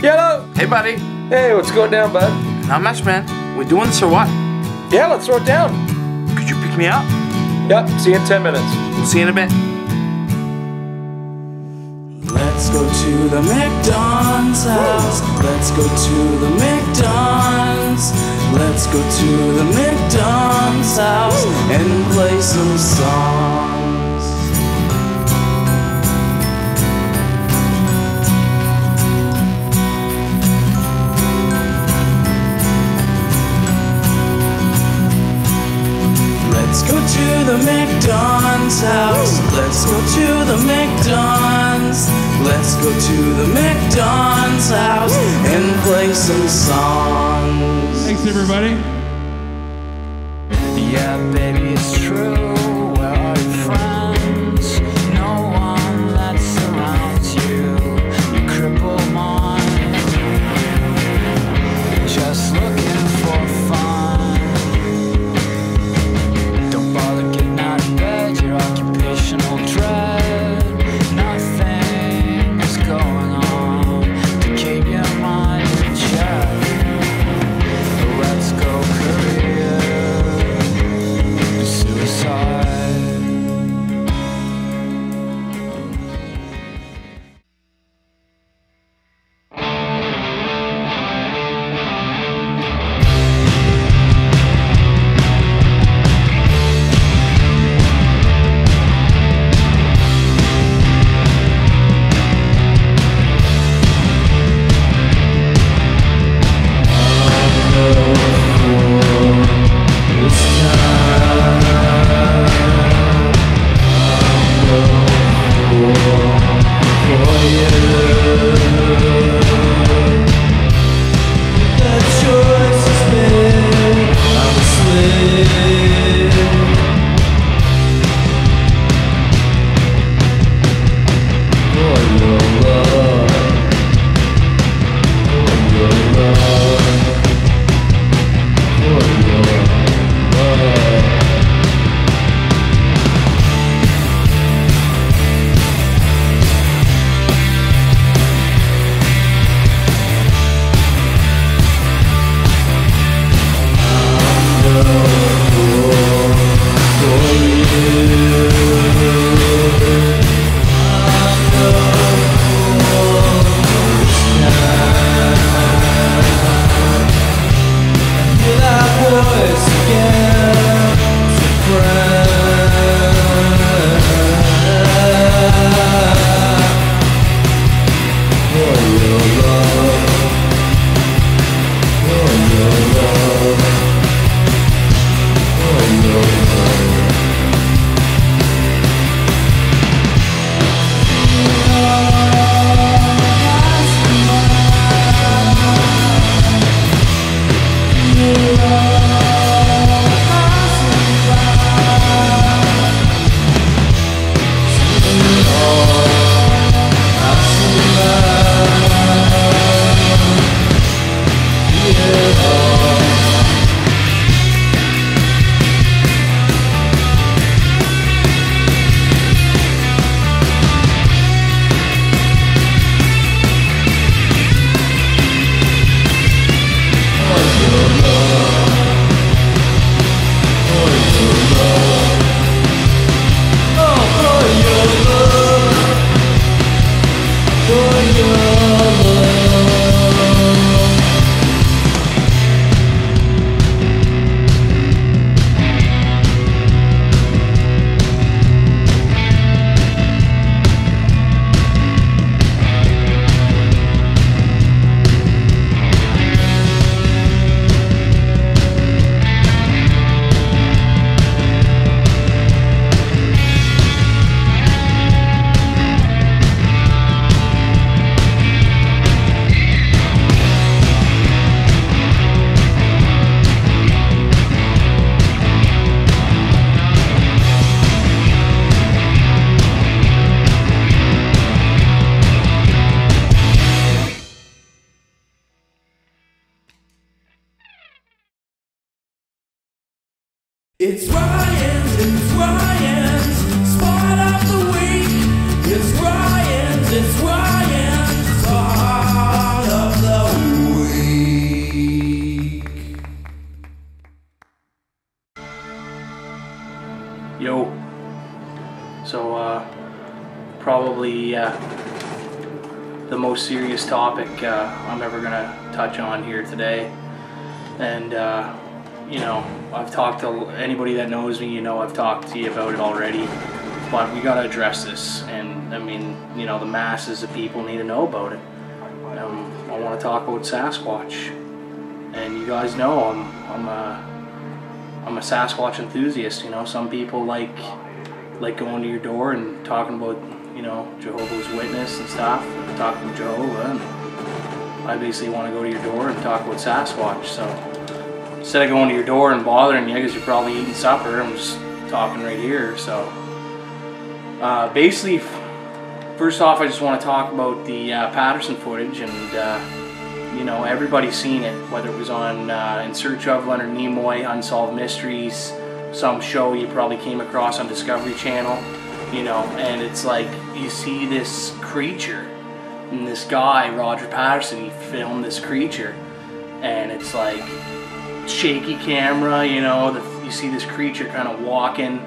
Yellow! Hey, buddy. Hey, what's going down, bud? Not much, man. We doing this or what? Yeah, let's throw it down. Could you pick me up? Yep, see you in 10 minutes. We'll see you in a bit. Let's go to the McDons house. Let's go to the McDons. Let's go to the McDons house and play some songs. Let's go to the McDons house. Let's go to the McDons. Let's go to the McDons house and play some songs. Thanks, everybody. Yeah, baby, it's true. Where are your friends? No one that surrounds you. You crippled mind. Just looking for fun. Don't bother getting out of bed. Your occupational dread. Nothing is going on to keep your mind in check. Let's go career to suicide. It's Ryan's spot of the week. It's Ryan's spot of probably the most serious topic I'm ever gonna touch on here today. And you know, I've talked to anybody that knows me, you know, I've talked to you about it already, but we gotta address this. And I mean, you know, the masses of people need to know about it. I want to talk about Sasquatch, and you guys know I'm a Sasquatch enthusiast. You know, some people like going to your door and talking about, you know, Jehovah's Witness and stuff, and talking about Jehovah. And I basically want to go to your door and talk about Sasquatch. So instead of going to your door and bothering you because you're probably eating supper, I'm just talking right here. So basically, first off, I just want to talk about the Patterson footage, and you know, everybody's seen it, whether it was on In Search of Leonard Nimoy, Unsolved Mysteries, some show you probably came across on Discovery Channel, you know, and it's like you see this creature, and this guy, Roger Patterson, he filmed this creature, and it's like shaky camera, you know, you see this creature kind of walking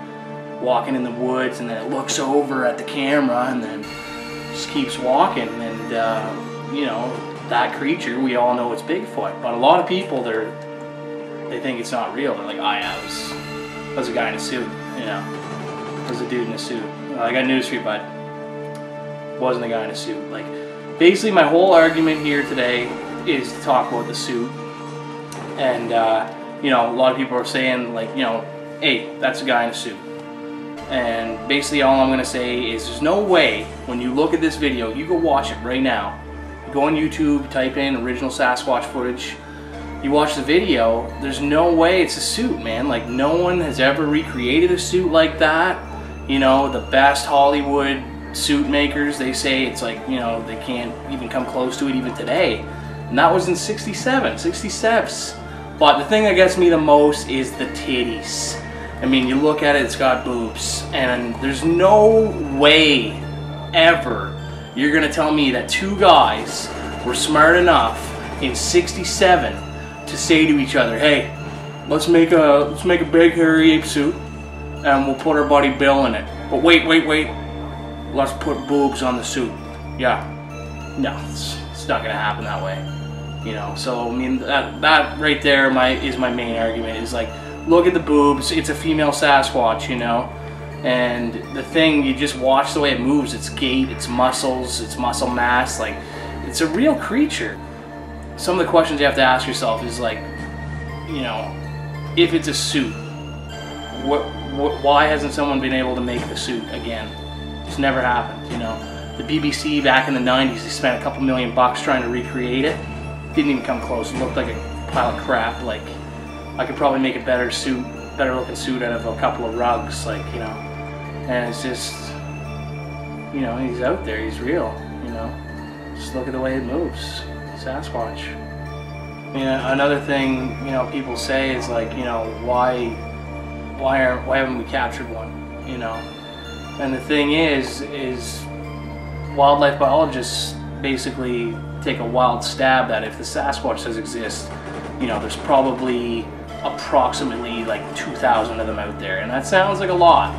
in the woods, and then it looks over at the camera and then just keeps walking. And you know, that creature, we all know it's Bigfoot, but a lot of people, they think it's not real. They're like, oh yeah, it was a guy in a suit, you know, it was a dude in a suit. I got news for you, bud, it wasn't a guy in a suit. Like, basically my whole argument here today is to talk about the suit. And you know, a lot of people are saying, like, you know, hey, that's a guy in a suit. And basically all I'm going to say is there's no way, when you look at this video, you go watch it right now, go on YouTube, type in original Sasquatch footage, you watch the video, there's no way it's a suit, man. Like, no one has ever recreated a suit like that. You know, the best Hollywood suit makers, they say it's like, you know, they can't even come close to it even today. And that was in 67. But the thing that gets me the most is the titties. I mean, you look at it, it's got boobs, and there's no way ever you're gonna tell me that two guys were smart enough in 67 to say to each other, hey, let's make a big hairy ape suit and we'll put our buddy Bill in it. But wait, let's put boobs on the suit. Yeah, no, it's not gonna happen that way. You know, so I mean, that right there is my main argument, is like, look at the boobs, it's a female Sasquatch, you know, and the thing, you just watch the way it moves, its gait, its muscles, its muscle mass, like, it's a real creature. Some of the questions you have to ask yourself is like, you know, if it's a suit, why hasn't someone been able to make the suit again? It's never happened, you know. The BBC back in the 90s, they spent a couple $1 million trying to recreate it. Didn't even come close. It looked like a pile of crap. Like, I could probably make a better looking suit out of a couple of rugs, like, you know. And it's just, you know, he's out there, he's real, you know. Just look at the way it moves. Sasquatch. I mean, another thing, you know, people say is like, you know, why haven't we captured one, you know? And the thing is wildlife biologists basically take a wild stab that if the Sasquatch does exist, you know, there's probably approximately like 2,000 of them out there, and that sounds like a lot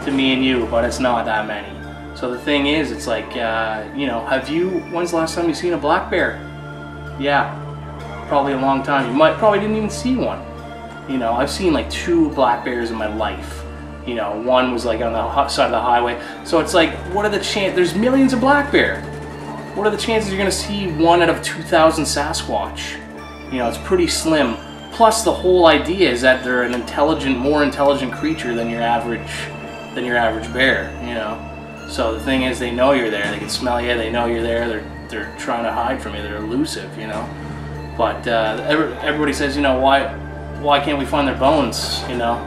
to me and you, but it's not that many. So the thing is, it's like, you know, when's the last time you've seen a black bear? Yeah, probably a long time. You probably didn't even see one. You know, I've seen like 2 black bears in my life. You know, one was like on the side of the highway. So it's like, what are the chances? There's millions of black bear. What are the chances you're gonna see 1 out of 2,000 Sasquatch? You know, it's pretty slim. Plus, the whole idea is that they're an more intelligent creature than your average bear. You know, so the thing is, they know you're there. They can smell you. They know you're there. They're trying to hide from you. They're elusive. You know, but everybody says, you know, why can't we find their bones? You know,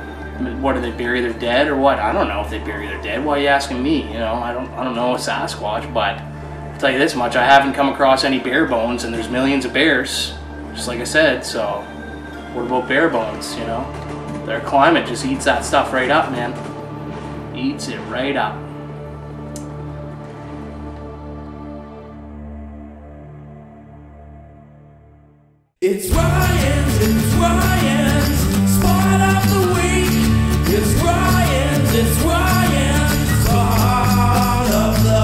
what, do they bury their dead or what? I don't know if they bury their dead. Why are you asking me? You know, I don't know a Sasquatch, but I'll tell you this much: I haven't come across any bear bones, and there's millions of bears, just like I said. So, what about bear bones? You know, their climate just eats that stuff right up, man. Eats it right up. It's Ryan's spot of the week. It's Ryan's spot of the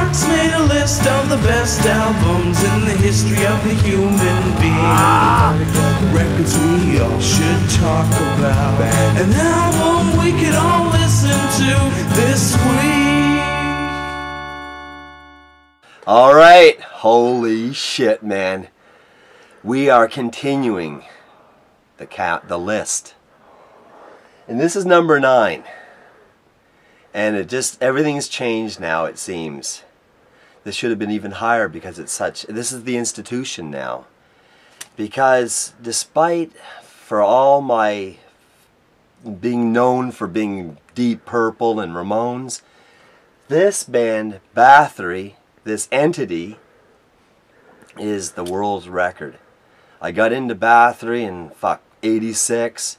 Mark's made a list of the best albums in the history of the human being. Records we all should talk about. An album we could all listen to this week. All right, holy shit, man. We are continuing the list. And this is number 9. And everything's changed now, it seems. This should have been even higher because this is the institution now. Because despite for all my being known for being Deep Purple and Ramones, this band, Bathory, this entity, is the world's record. I got into Bathory in 86,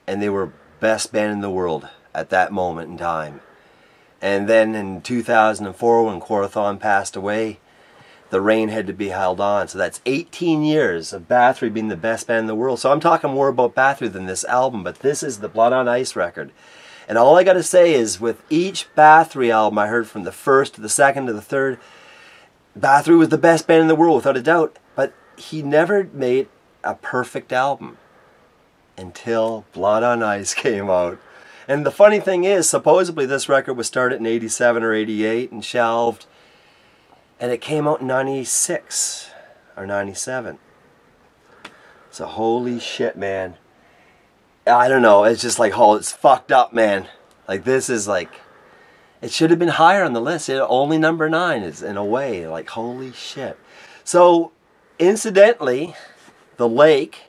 and they were best band in the world at that moment in time. And then in 2004, when Corathon passed away, the reign had to be held on. So that's 18 years of Bathory being the best band in the world. So I'm talking more about Bathory than this album, but this is the Blood on Ice record. And all I got to say is, with each Bathory album I heard, from the first to the second to the third, Bathory was the best band in the world, without a doubt. But he never made a perfect album until Blood on Ice came out. And the funny thing is, supposedly this record was started in 87 or 88 and shelved, and it came out in 96 or 97. So holy shit, man. I don't know, it's just like, oh, it's fucked up, man. Like, this is like, it should have been higher on the list. Only number 9 is, in a way, like, holy shit. So, incidentally, The Lake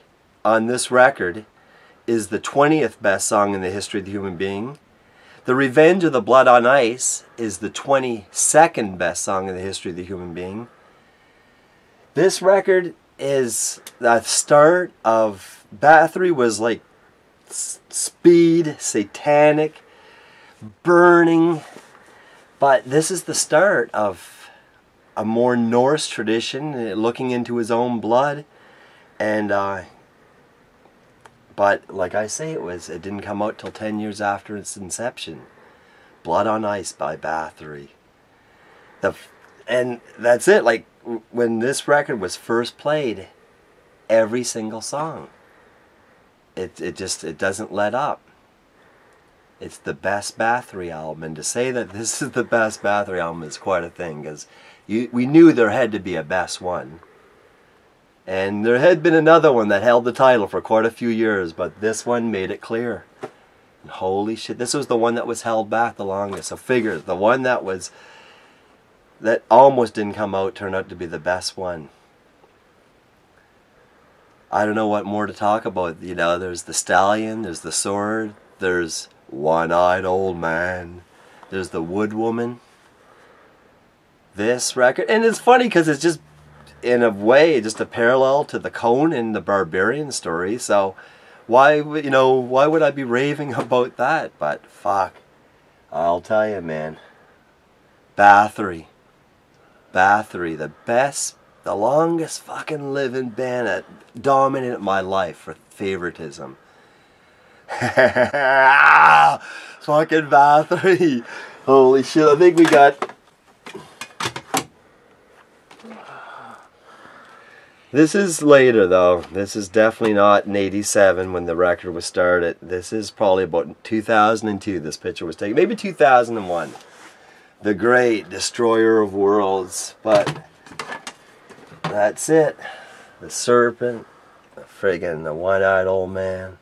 on this record is the 20th best song in the history of the human being. The Revenge of the Blood on Ice is the 22nd best song in the history of the human being. This record is the start of, Bathory was like speed, satanic, burning, but this is the start of a more Norse tradition, looking into his own blood. And but like I say, it didn't come out till 10 years after its inception. Blood on Ice by Bathory. And that's it. Like, when this record was first played, every single song, it doesn't let up. It's the best Bathory album, and to say that this is the best Bathory album is quite a thing, because we knew there had to be a best one. And there had been another one that held the title for quite a few years, but this one made it clear. And holy shit, this was the one that was held back the longest. So figure, the one that almost didn't come out turned out to be the best one. I don't know what more to talk about. You know, there's the Stallion, there's the Sword, there's One-Eyed Old Man, there's the Wood Woman. This record, and it's funny because it's just, in a way, just a parallel to the Cone and the Barbarian story. So why would I be raving about that? But fuck, I'll tell you, man. Bathory, the best, the longest fucking living band that dominated my life for favoritism. Fucking Bathory. Holy shit, I think we got... This is later, though. This is definitely not in 87 when the record was started. This is probably about 2002 this picture was taken. Maybe 2001. The Great Destroyer of Worlds. But that's it. The Serpent. The One-Eyed Old Man.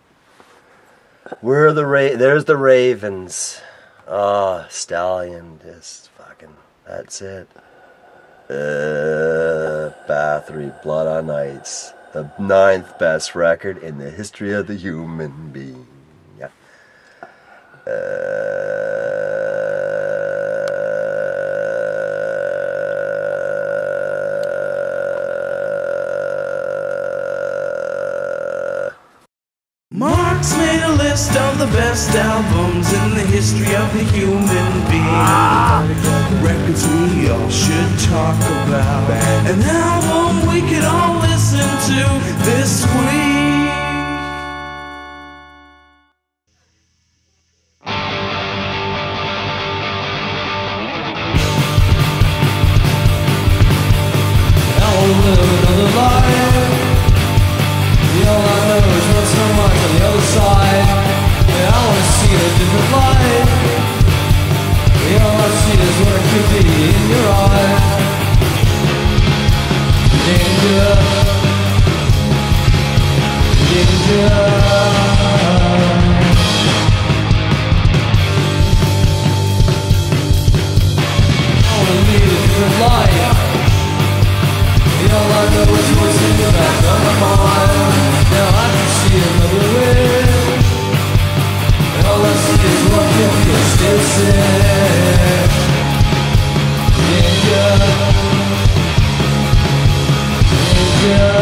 There's the Ravens. Oh, Stallion. Just fucking... That's it. Bathory, Blood on Ice, the 9th best record in the history of the human being. Yeah. Mark's made a list of the best albums in the history of the human being. Records we all should talk about. An album we could all listen to this week. live another life. All I know is what's so much on the other side. Yeah, I wanna see a different life. All I see is what it could be in your eyes. Danger, danger. Life. All I know is what's in the back of my mind. Now I can see another way. All I see is what can be still said. Danger, danger.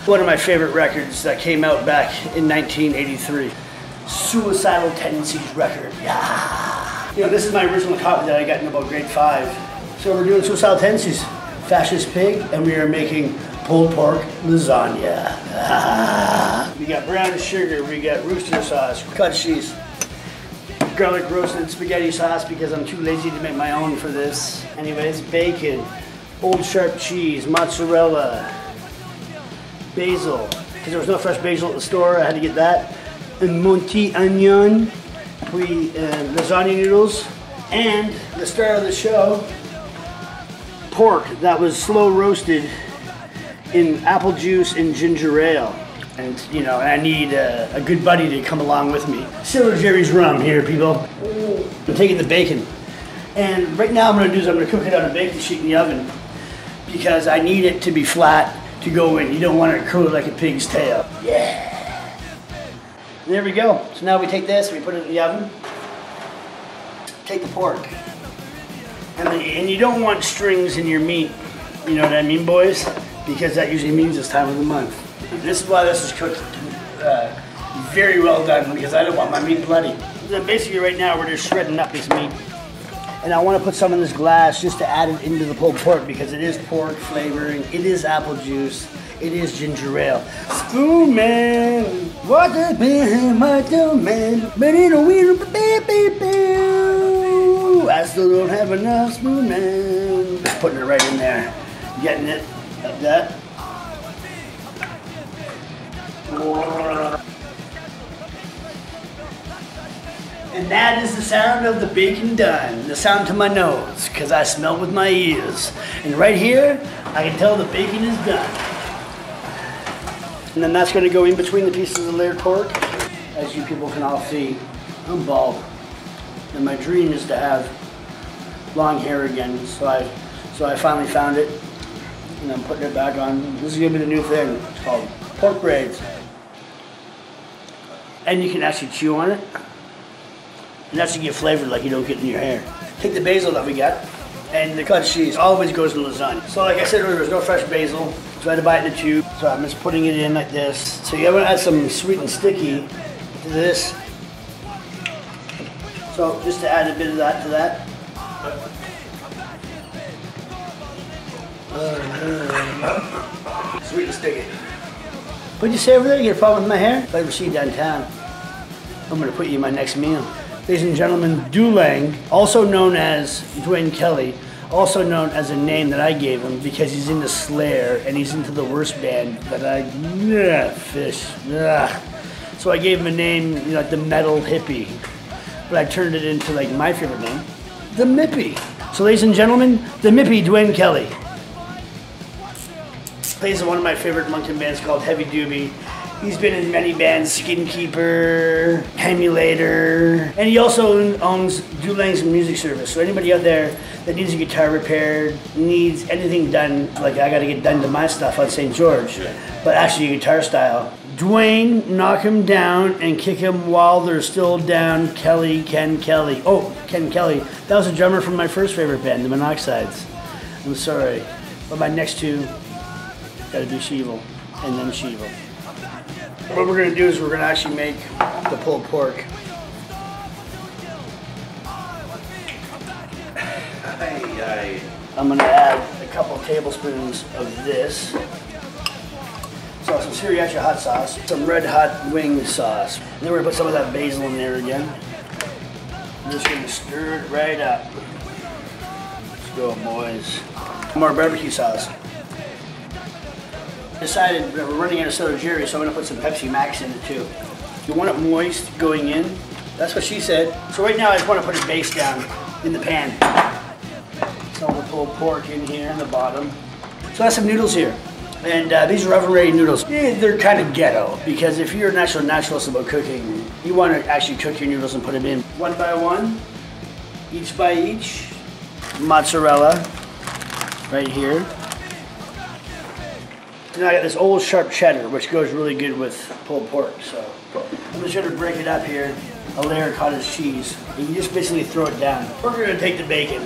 One of my favorite records that came out back in 1983. Suicidal Tendencies record. Yeah. You know, this is my original copy that I got in about grade 5. So we're doing Suicidal Tendencies, Fascist Pig, and we are making pulled pork lasagna. We got brown sugar, we got rooster sauce, cottage cheese, garlic roasted spaghetti sauce because I'm too lazy to make my own for this. Anyways, bacon, old sharp cheese, mozzarella, basil, because there was no fresh basil at the store, I had to get that. And Monty onion, lasagna noodles, and the star of the show, pork that was slow roasted in apple juice and ginger ale. And you know, I need a good buddy to come along with me. Silver Jerry's rum here, people. I'm taking the bacon, and right now I'm going to cook it on a baking sheet in the oven because I need it to be flat to go in. You don't want it curled like a pig's tail. Yeah. There we go. So now we take this, we put it in the oven. Take the pork, and you don't want strings in your meat. You know what I mean, boys? Because that usually means it's time of the month. This is why this is cooked very well done, because I don't want my meat bloody. So basically right now we're just shredding up this meat. And I want to put some in this glass just to add it into the pulled pork because it is pork flavoring, it is apple juice, it is ginger ale. Spoon man, what the man, but in a wheel, I still don't have enough spoon man. Just putting it right in there, getting it like that. And that is the sound of the bacon done. The sound to my nose, because I smell with my ears. And right here, I can tell the bacon is done. And then that's going to go in between the pieces of layered pork. As you people can all see, I'm bald. And my dream is to have long hair again. So I finally found it. And I'm putting it back on. This is going to be the new thing. It's called pork braids. And you can actually chew on it. And that's to get flavored like you don't get in your hair. Take the basil that we got, and the cottage cheese always goes in lasagna. So like I said earlier, there's no fresh basil, so I had to buy it in a tube. So I'm just putting it in like this. So you want to add some sweet and sticky to this. So just to add a bit of that to that. Sweet and sticky. What'd you say over there? You get a problem with my hair? If I ever see you downtown, I'm gonna put you in my next meal. Ladies and gentlemen, Dulang, also known as Dwayne Kelly, also known as a name that I gave him because he's into Slayer and he's into the worst band that Fish. So I gave him a name, you know, like the metal hippie, but I turned it into like my favorite name, the Mippy. So ladies and gentlemen, the Mippy, Dwayne Kelly. Plays in one of my favorite Moncton bands called Heavy Doobie. He's been in many bands, Skin Keeper, Emulator, and he also owns Dulang's Music Service. So anybody out there that needs a guitar repaired, needs anything done, like I gotta get done to my stuff on St. George, but actually guitar style. Dwayne, knock him down and kick him while they're still down. Ken Kelly. Oh, Ken Kelly. That was a drummer from my first favorite band, the Monoxides. I'm sorry, but my next two gotta be Sheeval and then Sheeval. What we're gonna do is we're gonna actually make the pulled pork. I'm gonna add a couple tablespoons of this. So some sriracha hot sauce, some red hot wing sauce. And then we're gonna put some of that basil in there again. I'm just gonna stir it right up. Let's go, boys. More barbecue sauce. Decided that we're running out of soda jerry, so I'm gonna put some Pepsi Max in it too. You want it moist going in? That's what she said. So right now I just want to put a base down in the pan. So I'm gonna pull pork in here in the bottom. So I have some noodles here. And these are oven ready noodles. They're kind of ghetto because if you're a naturalist about cooking, you want to actually cook your noodles and put them in one by one, each by each. Mozzarella right here. And I got this old sharp cheddar, which goes really good with pulled pork. So I'm just gonna break it up here, a layer of cottage cheese. You can just basically throw it down. We're gonna take the bacon.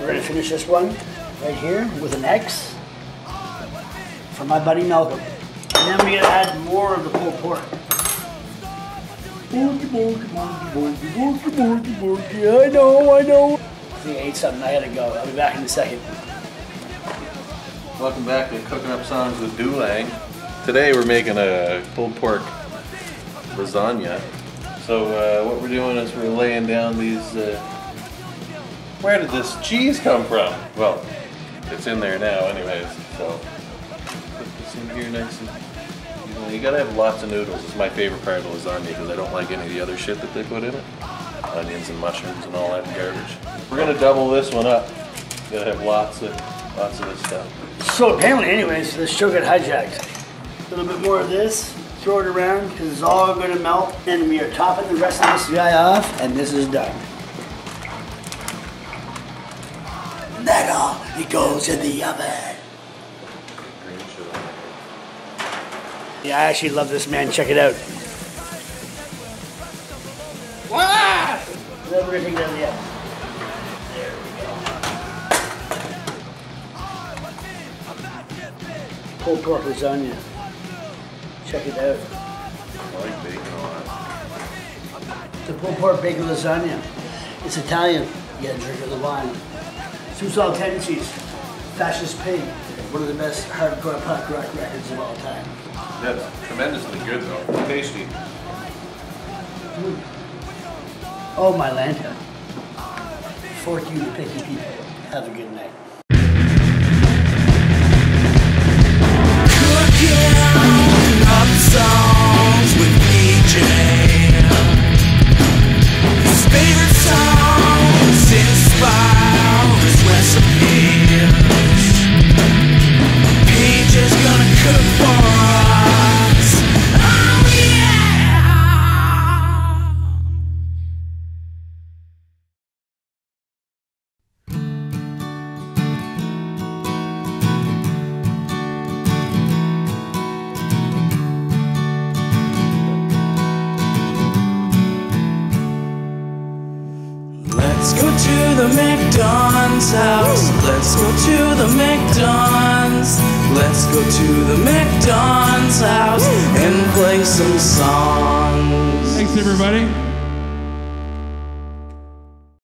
We're gonna finish this one right here with an X for my buddy Malcolm. And then we're gonna add more of the pulled pork. I know. I think I ate something, I gotta go. I'll be back in a second. Welcome back to Cooking Up Songs with Dulang. Today we're making a pulled pork lasagna. So what we're doing is we're laying down these, where did this cheese come from? Well, it's in there now anyways, so put this in here nice and, you gotta have lots of noodles. It's my favorite part of the lasagna because I don't like any of the other shit that they put in it. Onions and mushrooms and all that garbage. We're gonna double this one up. Gotta have lots of this stuff. So apparently, anyways, this show got hijacked. A little bit more of this, throw it around, because it's all going to melt. And we are topping the rest of this guy off, and this is done. And that all, it goes in the oven. Yeah, I actually love this, man. Check it out. Wow! Then we're going to take it out of the oven. Pulled pork lasagna. Check it out. I like bacon a lot. The pulled pork bacon lasagna. It's Italian. You gotta drink of the wine. Suicidal Tendencies. Fascist Pig. One of the best hardcore punk rock records of all time. That's tremendously good though. Tasty. Oh my Lanta. Fork you to picky people. Have a good night. Up songs with DJ. His favorite songs inspire his recipes. Paige is gonna cook for us. Oh yeah! Let's go to the McDons house. Let's go to the McDons. Let's go to the McDons house and play some songs. Thanks, everybody.